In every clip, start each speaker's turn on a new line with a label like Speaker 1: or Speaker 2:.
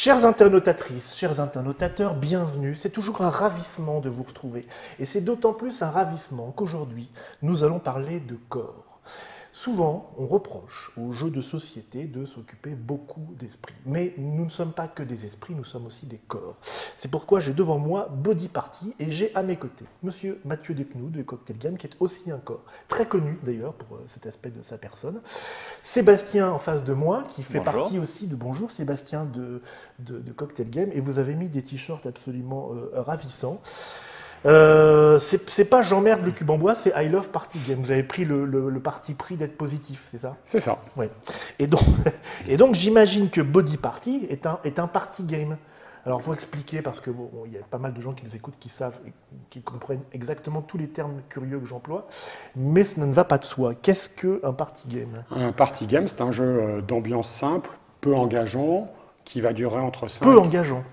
Speaker 1: Chères internautatrices, chers internautateurs, bienvenue. C'est toujours un ravissement de vous retrouver. Et c'est d'autant plus un ravissement qu'aujourd'hui, nous allons parler de corps. Souvent, on reproche aux jeux de société de s'occuper beaucoup d'esprits. Mais nous ne sommes pas que des esprits, nous sommes aussi des corps. C'est pourquoi j'ai devant moi Body Party et j'ai à mes côtés Monsieur Mathieu Despnous de Cocktail Game, qui est aussi un corps, très connu d'ailleurs pour cet aspect de sa personne. Sébastien en face de moi, qui fait partie aussi de Bonjour Sébastien de Cocktail Game, et vous avez mis des t-shirts absolument ravissants. C'est pas j'emmerde le cube en bois, c'est I love party game. Vous avez pris le parti pris d'être positif, c'est ça?
Speaker 2: C'est ça.
Speaker 1: Oui. Et donc j'imagine que Body Party est un party game. Alors il faut expliquer parce que bon, y a pas mal de gens qui nous écoutent, qui savent, qui comprennent exactement tous les termes curieux que j'emploie, mais ça ne va pas de soi. Qu'est-ce qu'un party game?
Speaker 2: Un party game, c'est un jeu d'ambiance simple, peu engageant, qui va durer entre 5...
Speaker 1: Peu engageant.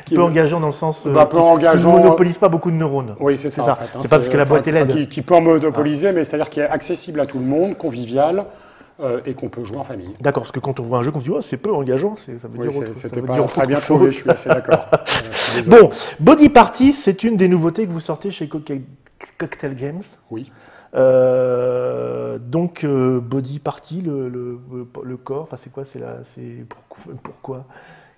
Speaker 1: Peu engageant dans le sens qui ne monopolise pas beaucoup de neurones.
Speaker 2: Oui, c'est ça. En fait,
Speaker 1: c'est pas parce que la boîte est LED.
Speaker 2: Qui peut en monopoliser, mais c'est-à-dire qui est accessible à tout le monde, convivial, et qu'on peut jouer en famille.
Speaker 1: D'accord, parce que quand on voit un jeu, on se dit oh, c'est peu engageant, ça veut dire autre chose.
Speaker 2: C'était pas très bien trouvé, je suis assez d'accord.
Speaker 1: Bon, Body Party, c'est une des nouveautés que vous sortez chez Cocktail Games.
Speaker 2: Oui.
Speaker 1: Donc Body Party, le corps, enfin c'est quoi, pourquoi?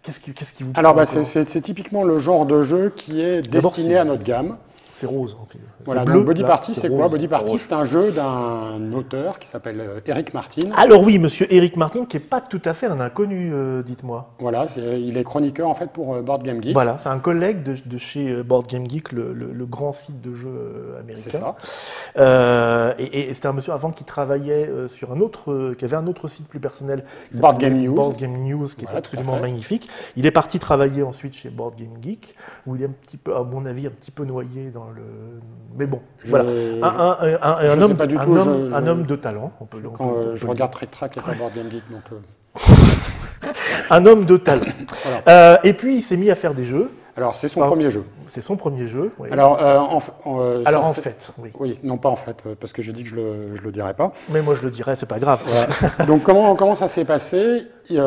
Speaker 1: Qu'est-ce qui vous plaît?
Speaker 2: Alors c'est typiquement le genre de jeu qui est destiné à notre gamme.
Speaker 1: C'est rose en fait.
Speaker 2: Voilà, donc Body Party, c'est quoi? Body Party, c'est un jeu d'un auteur qui s'appelle Eric Martin.
Speaker 1: Alors oui, monsieur Eric Martin, qui n'est pas tout à fait un inconnu, dites-moi.
Speaker 2: Voilà, il est chroniqueur en fait pour Board Game Geek.
Speaker 1: Voilà, c'est un collègue de chez Board Game Geek, le grand site de jeux américain.
Speaker 2: C'est ça.
Speaker 1: Et c'était un monsieur avant qui travaillait sur qui avait un autre site plus personnel.
Speaker 2: Board Game News.
Speaker 1: Board Game News, qui est absolument magnifique. Il est parti travailler ensuite chez Board Game Geek, où il est un petit peu, à mon avis, un petit peu noyé dans mais bon, voilà. Un homme de talent.
Speaker 2: Je regarde Trick Track et pas Board Game Geek, donc...
Speaker 1: Un homme de talent. Voilà. Et puis, il s'est mis à faire des jeux.
Speaker 2: Alors, c'est son premier jeu.
Speaker 1: C'est son premier jeu, oui.
Speaker 2: Alors,
Speaker 1: en fait, oui.
Speaker 2: Oui, non pas en fait, parce que j'ai dit que je le dirais pas.
Speaker 1: Mais moi, je le dirais, c'est pas grave.
Speaker 2: Ouais. Donc, comment ça s'est passé? Il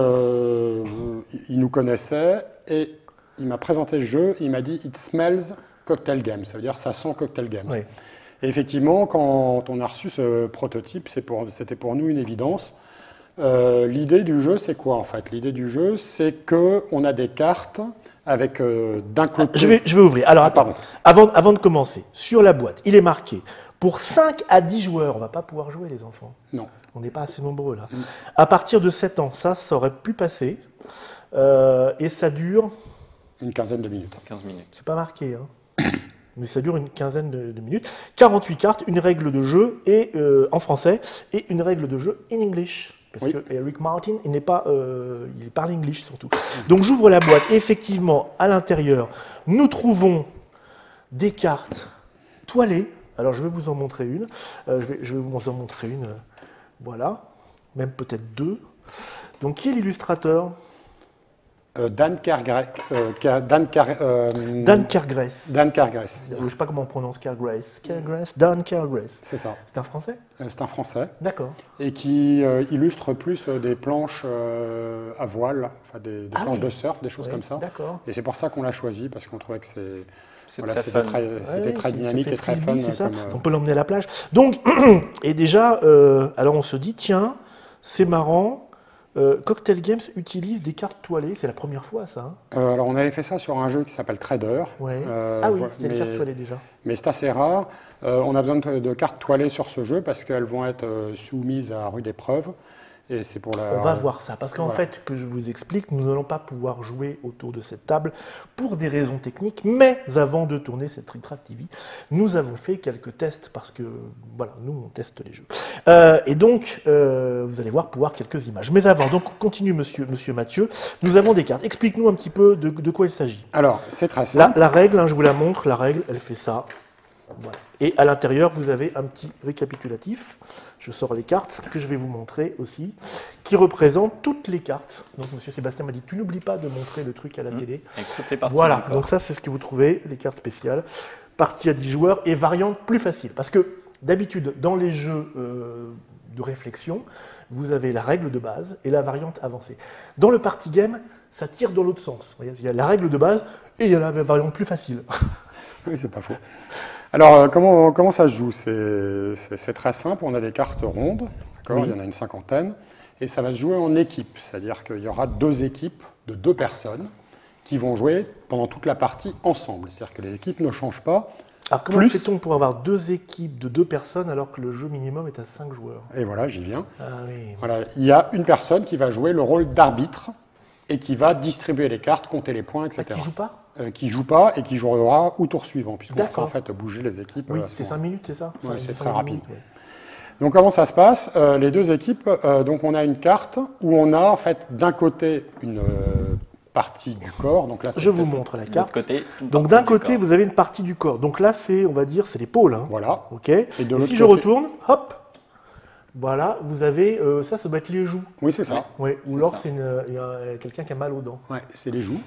Speaker 2: nous connaissait et il m'a présenté le jeu. Il m'a dit « It smells Cocktail Game », ça veut dire « ça sent Cocktail Game
Speaker 1: oui. ».
Speaker 2: Et effectivement, quand on a reçu ce prototype, c'était pour nous une évidence. L'idée du jeu, c'est quoi en fait? L'idée du jeu, c'est qu'on a des cartes avec d'un côté...
Speaker 1: Je vais ouvrir. Alors, attends, avant de commencer, sur la boîte, il est marqué pour 5 à 10 joueurs. On ne va pas pouvoir jouer, les enfants.
Speaker 2: Non.
Speaker 1: On n'est pas assez nombreux là. À partir de 7 ans, ça aurait pu passer. Et ça dure...
Speaker 2: Une quinzaine de minutes.
Speaker 3: 15 minutes.
Speaker 1: C'est pas marqué, hein. Mais ça dure une quinzaine de minutes. 48 cartes, une règle de jeu en français et une règle de jeu in English. Parce que Eric Martin, il parle English surtout. Donc j'ouvre la boîte. Et effectivement, à l'intérieur, nous trouvons des cartes toilées. Alors je vais vous en montrer une. Je vais vous en montrer une. Voilà. Même peut-être deux. Donc qui est l'illustrateur?
Speaker 2: Dan Cargress.
Speaker 1: Dan Cargress.
Speaker 2: Dan Cargress.
Speaker 1: Je ne sais pas comment on prononce Cargress. Dan Cargress.
Speaker 2: C'est ça.
Speaker 1: C'est un Français?
Speaker 2: C'est un Français.
Speaker 1: D'accord.
Speaker 2: Et qui illustre plus des planches à voile, enfin des planches de surf, des choses comme ça.
Speaker 1: D'accord.
Speaker 2: Et c'est pour ça qu'on l'a choisi, parce qu'on trouvait que c'était très dynamique et très fun.
Speaker 1: C'est ça. On peut l'emmener à la plage. Donc, et déjà, alors on se dit, tiens, c'est marrant. Cocktail Games utilise des cartes toilées, c'est la première fois ça.
Speaker 2: Alors on avait fait ça sur un jeu qui s'appelle Trader.
Speaker 1: Ouais. C'était une carte toilée déjà.
Speaker 2: Mais c'est assez rare. On a besoin de cartes toilées sur ce jeu parce qu'elles vont être soumises à rude épreuve. Et c'est pour
Speaker 1: On va voir ça, parce qu'en fait, que je vous explique, nous n'allons pas pouvoir jouer autour de cette table pour des raisons techniques, mais avant de tourner cette Trick Track TV, nous avons fait quelques tests, parce que, voilà, nous, on teste les jeux. Et donc, vous allez voir quelques images. Mais avant, donc, continue, monsieur Mathieu, nous avons des cartes. Explique-nous un petit peu de quoi il s'agit.
Speaker 2: Alors, c'est très simple.
Speaker 1: La règle, hein, je vous la montre, la règle, elle fait ça. Voilà. Et à l'intérieur, vous avez un petit récapitulatif. Je sors les cartes que je vais vous montrer aussi, qui représentent toutes les cartes. Donc, monsieur Sébastien m'a dit, tu n'oublies pas de montrer le truc à la télé.
Speaker 3: Avec toutes les parties.
Speaker 1: Voilà, donc ça, c'est ce que vous trouvez, les cartes spéciales. Partie à 10 joueurs et variante plus facile. Parce que D'habitude, dans les jeux de réflexion, vous avez la règle de base et la variante avancée. Dans le party game, ça tire dans l'autre sens. Vous voyez, il y a la règle de base et il y a la variante plus facile.
Speaker 2: Oui, c'est pas faux. Alors, comment ça se joue? C'est très simple, on a des cartes rondes, d'accord,
Speaker 1: Oui.
Speaker 2: il y en a une cinquantaine, et ça va se jouer en équipe, c'est-à-dire qu'il y aura 2 équipes de 2 personnes qui vont jouer pendant toute la partie ensemble, c'est-à-dire que les équipes ne changent pas.
Speaker 1: Alors comment
Speaker 2: Plus-
Speaker 1: fait-on pour avoir 2 équipes de 2 personnes alors que le jeu minimum est à 5 joueurs?
Speaker 2: Et voilà, j'y viens.
Speaker 1: Ah oui.
Speaker 2: Voilà, il y a une personne qui va jouer le rôle d'arbitre et qui va distribuer les cartes, compter les points, etc.
Speaker 1: Ah, qui joue pas?
Speaker 2: Qui joue pas et qui jouera au tour suivant, puisqu'on fera
Speaker 1: D'accord.
Speaker 2: en fait bouger les équipes.
Speaker 1: Oui,
Speaker 2: à ce
Speaker 1: c'est
Speaker 2: moment-là.
Speaker 1: 5 minutes, c'est ça?
Speaker 2: Ouais, c'est
Speaker 1: 5
Speaker 2: très rapide.
Speaker 1: minutes, ouais.
Speaker 2: Donc comment ça se passe? Les 2 équipes, donc on a une carte où on a en fait d'un côté une partie du corps. Donc là, c'est
Speaker 1: Je vous
Speaker 2: peut-être-
Speaker 1: montre la
Speaker 3: De l'autre
Speaker 1: carte.
Speaker 3: côté, une
Speaker 1: Donc
Speaker 3: partie
Speaker 1: d'un
Speaker 3: du
Speaker 1: côté,
Speaker 3: corps.
Speaker 1: vous avez une partie du corps. Donc là, c'est, on va dire, c'est l'épaule. Hein.
Speaker 2: Voilà.
Speaker 1: Ok.
Speaker 2: de
Speaker 1: Et
Speaker 2: l'autre
Speaker 1: si je
Speaker 2: côté-
Speaker 1: retourne, hop, voilà, vous avez, ça doit être les joues.
Speaker 2: Oui, c'est ça.
Speaker 1: Ouais. Ou
Speaker 3: C'est
Speaker 1: alors
Speaker 3: ça.
Speaker 1: c'est il y a quelqu'un qui a mal aux dents.
Speaker 2: Ouais, c'est les joues.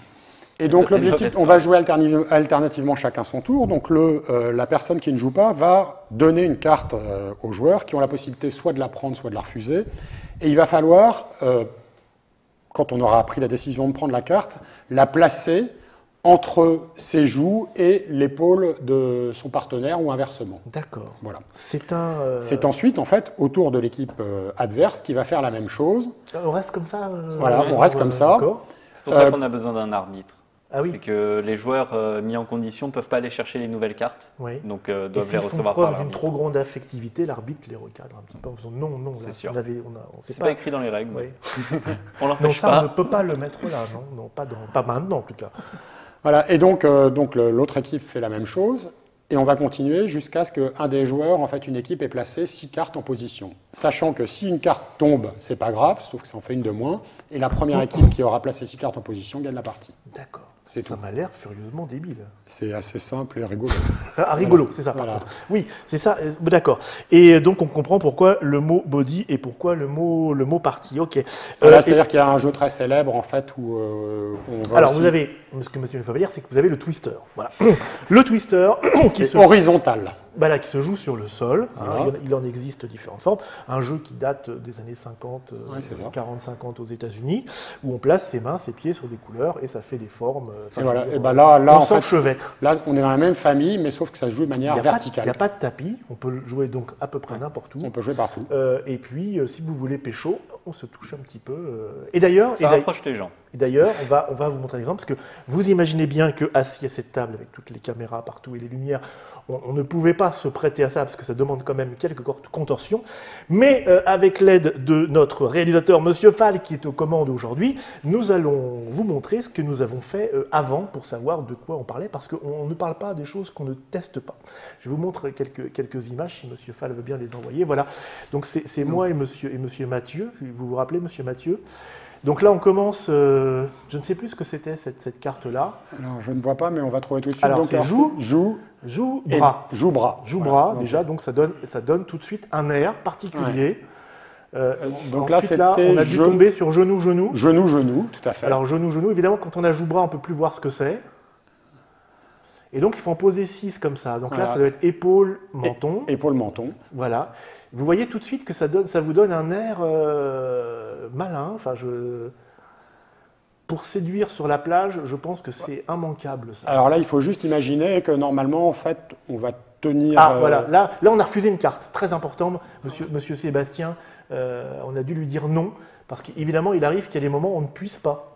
Speaker 2: Et donc
Speaker 3: c'est une
Speaker 2: l'objectif,
Speaker 3: mauvaise
Speaker 2: on va jouer alternativement chacun son tour. Donc la personne qui ne joue pas va donner une carte aux joueurs qui ont la possibilité soit de la prendre, soit de la refuser. Et il va falloir, quand on aura pris la décision de prendre la carte, la placer entre ses joues et l'épaule de son partenaire ou inversement.
Speaker 1: D'accord.
Speaker 2: Voilà.
Speaker 1: C'est un.
Speaker 2: C'est ensuite, en fait, au tour de l'équipe adverse qui va faire la même chose.
Speaker 1: On reste comme ça.
Speaker 2: Voilà, on reste comme ça.
Speaker 1: D'accord.
Speaker 3: C'est pour ça qu'on a besoin d'un arbitre.
Speaker 1: Ah oui.
Speaker 3: C'est que les joueurs mis en condition ne peuvent pas aller chercher les nouvelles cartes,
Speaker 1: Oui.
Speaker 3: donc
Speaker 1: Et
Speaker 3: doivent
Speaker 1: s'ils
Speaker 3: les
Speaker 1: font
Speaker 3: recevoir par
Speaker 1: preuve d'une
Speaker 3: l'arbitre.
Speaker 1: trop grande affectivité, l'arbitre les recadre un petit peu en faisant non, non.
Speaker 3: C'est
Speaker 1: là,
Speaker 3: sûr.
Speaker 1: on sait
Speaker 3: C'est pas écrit dans les règles.
Speaker 1: Oui.
Speaker 3: On
Speaker 1: Non,
Speaker 3: l'empêche
Speaker 1: ça, on ne
Speaker 3: pas.
Speaker 1: peut pas le mettre là, non, non, pas maintenant en tout cas.
Speaker 2: Voilà, et donc l'autre équipe fait la même chose, et on va continuer jusqu'à ce qu'un des joueurs, en fait, une équipe ait placé 6 cartes en position. Sachant que si une carte tombe, c'est pas grave, sauf que ça en fait une de moins, et la première équipe qui aura placé 6 cartes en position gagne la partie.
Speaker 1: D'accord.
Speaker 2: C'est
Speaker 1: Ça
Speaker 2: tout.
Speaker 1: m'a l'air furieusement débile.
Speaker 2: C'est assez simple et rigolo.
Speaker 1: Ah, rigolo, c'est ça par
Speaker 2: Voilà.
Speaker 1: contre. Oui, c'est ça, d'accord. Et donc on comprend pourquoi le mot body et pourquoi le mot party. Ok.
Speaker 2: Voilà,
Speaker 1: Et-
Speaker 2: c'est-à-dire qu'il y a un jeu très célèbre, en fait, où on va
Speaker 1: alors
Speaker 2: aussi-
Speaker 1: vous avez, ce que monsieur ne faut pas dire, c'est que vous avez le twister. Voilà. Le twister qui
Speaker 2: C'est horizontal.
Speaker 1: qui se joue sur le sol. Hein,
Speaker 2: Voilà.
Speaker 1: il en existe différentes formes. Un jeu qui date des années 50,
Speaker 2: Ouais, c'est ça.
Speaker 1: 40-50 aux États-Unis, où on place ses mains, ses pieds sur des couleurs et ça fait des formes.
Speaker 2: Et voilà, et ben là,
Speaker 1: on
Speaker 2: en fait,
Speaker 1: s'enchevêtre.
Speaker 2: là, on est dans la même famille, mais sauf que ça se joue de
Speaker 1: Il
Speaker 2: manière
Speaker 1: n'y a
Speaker 2: verticale.
Speaker 1: pas de tapis. On peut jouer donc à peu près n'importe où.
Speaker 2: On peut jouer partout.
Speaker 1: Et puis, si vous voulez pécho, on se touche un petit peu. Et d'ailleurs,
Speaker 3: Ça rapproche les gens.
Speaker 1: on va vous montrer un exemple, parce que vous imaginez bien que assis à cette table avec toutes les caméras partout et les lumières, on ne pouvait pas se prêter à ça parce que ça demande quand même quelques contorsions. Mais avec l'aide de notre réalisateur, Monsieur Fall, qui est aux commandes aujourd'hui, nous allons vous montrer ce que nous avons fait avant pour savoir de quoi on parlait, parce qu'on ne parle pas des choses qu'on ne teste pas. Je vous montre quelques images, si Monsieur Fall veut bien les envoyer. Voilà. Donc c'est moi et Monsieur Mathieu. Vous vous rappelez, Monsieur Mathieu? Donc là, on commence. Je ne sais plus ce que c'était cette carte-là.
Speaker 2: Alors, je ne vois pas, mais on va trouver tout de suite.
Speaker 1: Alors,
Speaker 2: Donc,
Speaker 1: c'est joue,
Speaker 2: joue, et
Speaker 1: bras.
Speaker 2: joue-bras.
Speaker 1: Joue
Speaker 2: Voilà.
Speaker 1: bras,
Speaker 2: Donc,
Speaker 1: déjà, donc ça donne tout de suite un air particulier.
Speaker 2: Donc là,
Speaker 1: ensuite, là,
Speaker 2: c'était
Speaker 1: on a dû tomber sur genou, genou.
Speaker 2: Genou, genou, tout à fait.
Speaker 1: Alors, genou, genou, évidemment, quand on a joue bras, on ne peut plus voir ce que c'est. Et donc, il faut en poser 6 comme ça. Donc
Speaker 2: Voilà.
Speaker 1: là, ça doit être épaule, menton.
Speaker 2: Épaule, menton.
Speaker 1: Voilà. Vous voyez tout de suite que ça vous donne un air malin. Enfin, pour séduire sur la plage, je pense que c'est immanquable, ça.
Speaker 2: Alors là, il faut juste imaginer que normalement, en fait, on va tenir.
Speaker 1: Ah, voilà. Là, on a refusé une carte. Très important, monsieur Sébastien. On a dû lui dire non, parce qu'évidemment, il arrive qu'il y a des moments où on ne puisse pas.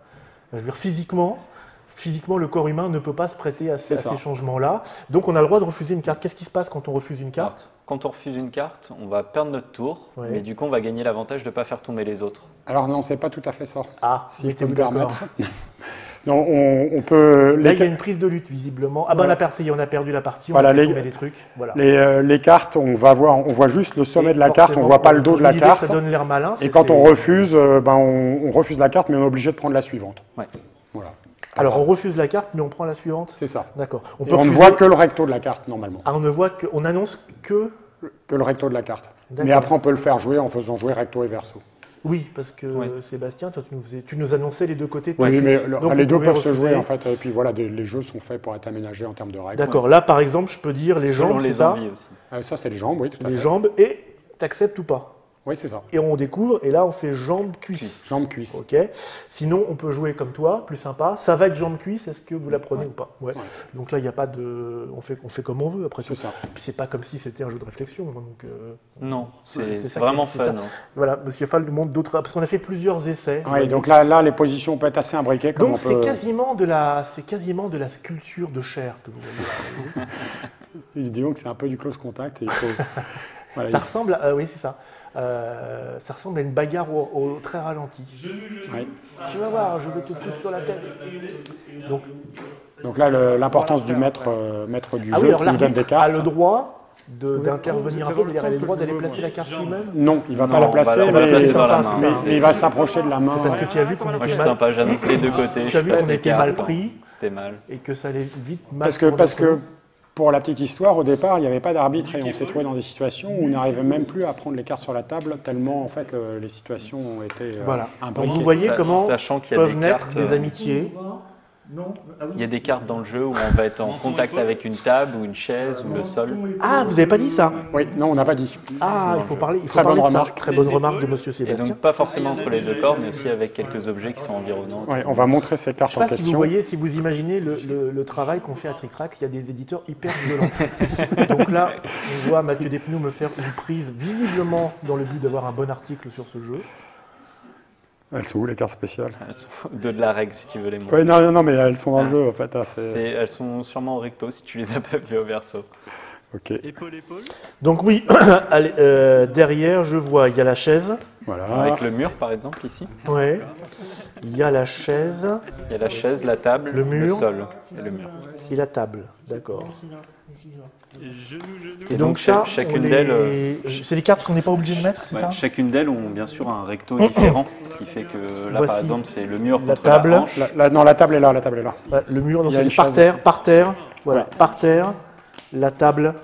Speaker 1: Je veux dire, physiquement, le corps humain ne peut pas se prêter à ces changements-là. Donc, on a le droit de refuser une carte. Qu'est-ce qui se passe quand on refuse une carte?
Speaker 3: Quand on refuse une carte, on va perdre notre tour,
Speaker 1: Ouais.
Speaker 3: mais du coup, on va gagner l'avantage de ne pas faire tomber les autres.
Speaker 2: Alors non, c'est pas tout à fait ça.
Speaker 1: Ah,
Speaker 2: Si je peux
Speaker 1: mettez-vous
Speaker 2: me
Speaker 1: d'accord.
Speaker 2: permettre. Non, on peut.
Speaker 1: Là, il y a une prise de lutte, visiblement. Ah, ben,
Speaker 2: Voilà.
Speaker 1: on a perdu la partie,
Speaker 2: Voilà,
Speaker 1: on a fait
Speaker 2: les-
Speaker 1: tomber des trucs. Voilà.
Speaker 2: Les cartes, on voit juste le sommet
Speaker 1: Et
Speaker 2: de la carte, on
Speaker 1: forcément,
Speaker 2: voit pas le dos
Speaker 1: je
Speaker 2: de la
Speaker 1: vous disais que
Speaker 2: carte.
Speaker 1: ça donne l'air malin.
Speaker 2: Et quand on refuse, on refuse la carte, mais on est obligé de prendre la suivante.
Speaker 3: Ouais.
Speaker 2: Voilà.
Speaker 1: Alors, on refuse la carte, mais on prend la suivante.
Speaker 2: C'est ça.
Speaker 1: D'accord.
Speaker 2: Et
Speaker 1: peut
Speaker 2: on ne
Speaker 1: refuser-
Speaker 2: voit que le recto de la carte, normalement.
Speaker 1: Ah, on annonce que.
Speaker 2: Que le recto de la carte.
Speaker 1: D'accord.
Speaker 2: Mais après, on peut le faire jouer en faisant jouer recto et verso.
Speaker 1: Oui, parce que
Speaker 3: Oui.
Speaker 1: Sébastien, toi, tu nous annonçais les deux côtés.
Speaker 2: Oui,
Speaker 1: tout de
Speaker 2: mais
Speaker 1: suite. Donc,
Speaker 2: les
Speaker 1: vous
Speaker 2: deux
Speaker 1: pouvez
Speaker 2: peuvent se
Speaker 1: refuser.
Speaker 2: jouer en fait. Et puis voilà, les jeux sont faits pour être aménagés en termes de règles.
Speaker 1: D'accord. Là, par exemple, je peux dire les
Speaker 3: Selon
Speaker 1: jambes, c'est
Speaker 3: les
Speaker 1: ça?
Speaker 3: envies aussi.
Speaker 2: Ça, c'est les jambes, oui, tout à
Speaker 1: Les
Speaker 2: fait.
Speaker 1: jambes, et t'acceptes ou pas?
Speaker 2: Oui, c'est ça.
Speaker 1: Et on découvre, et là, on fait jambes-cuisses.
Speaker 2: Jambes-cuisses.
Speaker 1: Ok. Sinon, on peut jouer comme toi, plus sympa. Ça va être jambes-cuisses, est-ce que vous la prenez ou pas? Ouais.
Speaker 2: Ouais.
Speaker 1: Donc là, il n'y a pas de. On fait comme on veut, après tout.
Speaker 2: C'est ça.
Speaker 1: Puis c'est pas comme si c'était un jeu de réflexion. Donc,
Speaker 3: Non,
Speaker 1: c'est
Speaker 3: c'est
Speaker 1: ça
Speaker 3: vraiment
Speaker 1: qui- c'est ça.
Speaker 3: fun. Hein.
Speaker 1: voilà, Monsieur Fall nous montre d'autres. Parce qu'on a fait plusieurs essais.
Speaker 2: Oui, donc là, les positions peuvent être assez imbriquées. Comme
Speaker 1: Donc
Speaker 2: on
Speaker 1: c'est
Speaker 2: peut...
Speaker 1: quasiment de la sculpture de chair que vous voyez.
Speaker 2: Disons que c'est un peu du close contact. Et il faut... voilà,
Speaker 1: Ça ressemble à, oui, c'est ça. Ça ressemble à une bagarre au très ralenti.
Speaker 2: ouais.
Speaker 1: Tu vas voir, je vais te foutre sur la tête. Donc,
Speaker 2: Donc là, l'importance du maître du
Speaker 1: ah oui,
Speaker 2: jeu
Speaker 1: alors
Speaker 2: qui nous donne des
Speaker 1: l'arbitre
Speaker 2: cartes.
Speaker 1: a le droit d'intervenir un peu, mais il a le droit d'aller placer la carte lui-même.
Speaker 2: Non, il ne va
Speaker 3: Non,
Speaker 2: pas la
Speaker 3: on va
Speaker 2: placer,
Speaker 3: la
Speaker 2: mais,
Speaker 3: placer dans la
Speaker 1: main.
Speaker 2: mais il va s'approcher de la main.
Speaker 1: C'est parce que tu as vu qu'on
Speaker 3: Moi, je
Speaker 1: était
Speaker 3: suis
Speaker 1: mal,
Speaker 3: sympa, j'annonce les deux côtés.
Speaker 1: tu
Speaker 3: je
Speaker 1: as vu
Speaker 3: passe
Speaker 1: qu'on
Speaker 3: les
Speaker 1: était
Speaker 3: cartes.
Speaker 1: mal pris
Speaker 3: C'était mal.
Speaker 1: et que ça allait vite mal.
Speaker 2: Parce que pour la petite histoire, au départ, il n'y avait pas d'arbitre et on s'est trouvé dans des situations où on n'arrivait même plus à prendre les cartes sur la table, tellement en fait les situations ont été
Speaker 1: Voilà.
Speaker 2: imbriquées.
Speaker 1: Donc vous voyez comment
Speaker 3: Sachant qu'il y a
Speaker 1: peuvent
Speaker 3: des
Speaker 1: naître
Speaker 3: cartes,
Speaker 1: des amitiés.
Speaker 3: il y a des cartes dans le jeu où on va être en contact avec une table ou une chaise ou le sol.
Speaker 1: Ah, vous n'avez pas dit ça?
Speaker 2: Oui, non, on n'a pas dit.
Speaker 1: Ah, il faut parler,
Speaker 2: Très bonne
Speaker 1: de ça.
Speaker 2: remarque.
Speaker 1: Très bonne remarque de Monsieur
Speaker 3: Et
Speaker 1: Sébastien.
Speaker 3: donc pas forcément entre les deux corps, mais aussi avec quelques objets qui sont environnements.
Speaker 2: Ouais, on va montrer ces cartes
Speaker 1: Je ne
Speaker 2: en
Speaker 1: sais pas si vous
Speaker 2: question.
Speaker 1: voyez, si vous imaginez le travail qu'on fait à Trick Track, il y a des éditeurs hyper violents. Donc là, on voit Mathieu Despnous me faire une prise, visiblement dans le but d'avoir un bon article sur ce jeu.
Speaker 2: Elles sont où les cartes spéciales?
Speaker 3: Elles sont de la règle si tu veux les montrer.
Speaker 2: Oui, non, mais elles sont dans le jeu en fait.
Speaker 3: Elles sont sûrement au recto si tu les as pas vues au verso.
Speaker 2: Ok,
Speaker 4: Épaule.
Speaker 1: Donc oui, allez, derrière, je vois, il y a la chaise.
Speaker 2: voilà.
Speaker 3: Avec le mur par exemple ici.
Speaker 1: Ouais. Il y a la chaise
Speaker 3: Il y a la chaise, la table,
Speaker 1: Le mur.
Speaker 3: sol et le mur.
Speaker 1: et la table. D'accord.
Speaker 4: Genou.
Speaker 1: Et
Speaker 3: donc,
Speaker 1: donc ça,
Speaker 3: chacune
Speaker 1: on les-
Speaker 3: d'elles,
Speaker 1: c'est des cartes qu'on n'est pas obligé de mettre, c'est
Speaker 3: Ouais,
Speaker 1: ça?
Speaker 3: chacune d'elles ont bien sûr un recto différent, ce qui fait que là par
Speaker 1: Voici
Speaker 3: exemple c'est le mur
Speaker 1: la
Speaker 3: contre
Speaker 1: table.
Speaker 3: la hanche.
Speaker 2: Non, la table est là, la table est là.
Speaker 1: Ouais, le mur, non,
Speaker 2: Il y a
Speaker 1: c'est
Speaker 2: une
Speaker 1: par
Speaker 2: chaise
Speaker 1: terre,
Speaker 2: aussi.
Speaker 1: par terre. Voilà,
Speaker 2: Ouais.
Speaker 1: par terre, la table.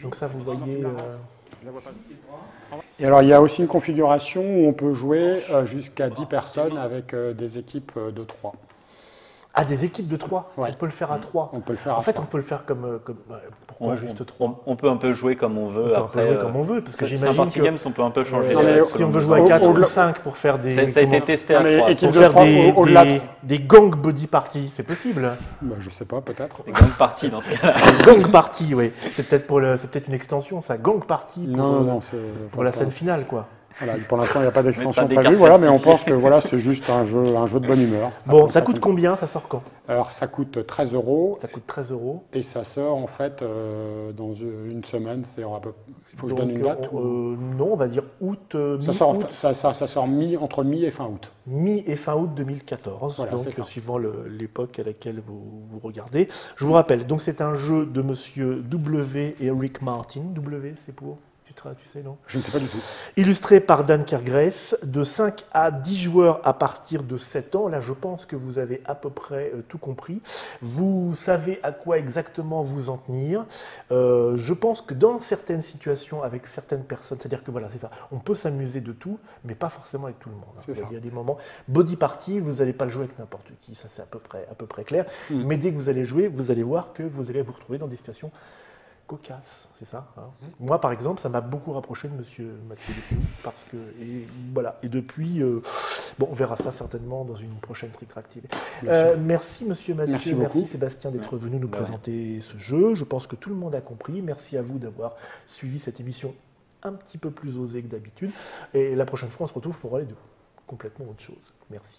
Speaker 1: Donc ça, vous voyez.
Speaker 2: Et alors, il y a aussi une configuration où on peut jouer jusqu'à 10 personnes avec des équipes de 3.
Speaker 1: Ah, des équipes de 3.
Speaker 2: Ouais.
Speaker 1: On peut le faire à 3.
Speaker 2: On peut le faire
Speaker 1: En
Speaker 2: à
Speaker 1: fait,
Speaker 2: 3.
Speaker 1: on peut le faire comme. Pourquoi juste 3?
Speaker 3: On peut un peu jouer comme on veut.
Speaker 1: On peut un peu
Speaker 3: Après,
Speaker 1: jouer comme on veut, parce que
Speaker 3: c'est un
Speaker 1: j'imagine
Speaker 3: party
Speaker 1: que
Speaker 3: games, on peut un peu changer.
Speaker 2: Non,
Speaker 3: les
Speaker 2: mais
Speaker 3: règles
Speaker 1: si
Speaker 3: selon
Speaker 1: on veut
Speaker 3: nos
Speaker 1: jouer à
Speaker 3: envies.
Speaker 1: 4 ou
Speaker 2: au-delà-
Speaker 1: 5 pour faire des.
Speaker 3: Ça a été
Speaker 1: comment-
Speaker 3: testé
Speaker 2: Non,
Speaker 3: à
Speaker 2: mais
Speaker 3: 3.
Speaker 2: équipe
Speaker 1: Pour
Speaker 2: de
Speaker 1: faire
Speaker 2: 3 au-delà de-
Speaker 1: des gang body party, c'est possible.
Speaker 2: Bah, je sais pas, peut-être.
Speaker 3: Des grandes parties dans ce cas-là.
Speaker 1: Gang party, oui. C'est peut-être une extension, ça. Gang party pour,
Speaker 2: Non, c'est...
Speaker 1: pour la scène finale, quoi.
Speaker 2: Voilà, pour l'instant, il n'y a pas d'extension
Speaker 3: des
Speaker 2: prévue,
Speaker 3: cartes
Speaker 2: voilà, mais on
Speaker 3: plastifiées.
Speaker 2: pense que voilà, c'est juste un jeu de bonne humeur.
Speaker 1: Bon,
Speaker 2: Après,
Speaker 1: ça coûte combien? Ça sort quand?
Speaker 2: Alors, ça coûte 13 €
Speaker 1: Ça coûte 13 €.
Speaker 2: et ça sort en fait dans une semaine. C'est à peu... Il faut que je donne
Speaker 1: Donc,
Speaker 2: une date ou-
Speaker 1: non, on va dire août,
Speaker 2: Ça sort,
Speaker 1: mi-août,
Speaker 2: ça sort entre mi et fin août.
Speaker 1: mi et fin août 2014,
Speaker 2: Voilà,
Speaker 1: donc
Speaker 2: c'est ça.
Speaker 1: suivant l'époque à laquelle vous regardez. Je vous rappelle, donc c'est un jeu de monsieur W et Rick Martin. W, c'est pour, tu sais, non?
Speaker 2: Je ne sais pas du tout.
Speaker 1: Illustré par Dan Kergrace, de 5 à 10 joueurs à partir de 7 ans. Là, je pense que vous avez à peu près tout compris. Vous savez à quoi exactement vous en tenir. Je pense que dans certaines situations, avec certaines personnes, c'est-à-dire que voilà, c'est ça, on peut s'amuser de tout, mais pas forcément avec tout le monde. hein.
Speaker 2: C'est ça.
Speaker 1: Il y a des moments, body party, vous n'allez pas le jouer avec n'importe qui, ça c'est à peu près clair. Mais dès que vous allez jouer, vous allez voir que vous allez vous retrouver dans des situations cocasse, c'est ça. Hein. Moi, par exemple, ça m'a beaucoup rapproché de Monsieur Mathieu Despnous, parce que et depuis, bon, on verra ça certainement dans une prochaine Trick Track TV. Merci Monsieur Mathieu,
Speaker 2: Merci beaucoup.
Speaker 1: Sébastien d'être venu nous présenter ce jeu. Je pense que tout le monde a compris. Merci à vous d'avoir suivi cette émission un petit peu plus osée que d'habitude. Et la prochaine fois, on se retrouve pour aller de complètement autre chose. Merci.